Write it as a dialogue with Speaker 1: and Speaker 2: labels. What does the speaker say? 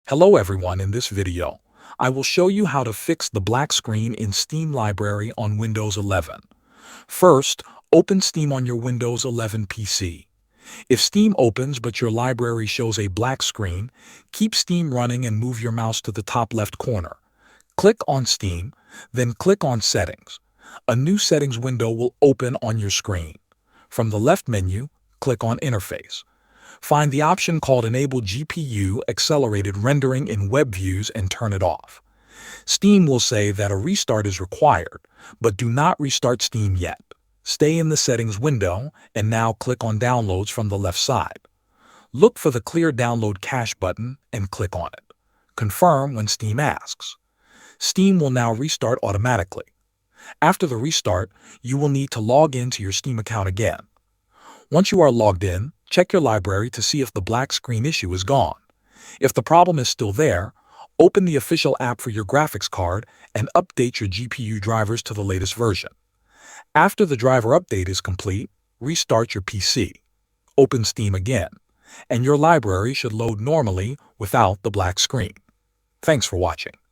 Speaker 1: Hello everyone, in this video, I will show you how to fix the black screen in Steam library on Windows 11. First, open Steam on your Windows 11 PC. If Steam opens but your library shows a black screen, keep Steam running and move your mouse to the top left corner. Click on Steam, then click on Settings. A new settings window will open on your screen. From the left menu, click on Interface. Find the option called Enable GPU Accelerated Rendering in Web Views and turn it off. Steam will say that a restart is required, but do not restart Steam yet. Stay in the settings window and now click on Downloads from the left side. Look for the Clear Download Cache button and click on it. Confirm when Steam asks. Steam will now restart automatically. After the restart, you will need to log in to your Steam account again. Once you are logged in, check your library to see if the black screen issue is gone. If the problem is still there, open the official app for your graphics card and update your GPU drivers to the latest version. After the driver update is complete, restart your PC. Open Steam again, and your library should load normally without the black screen. Thanks for watching.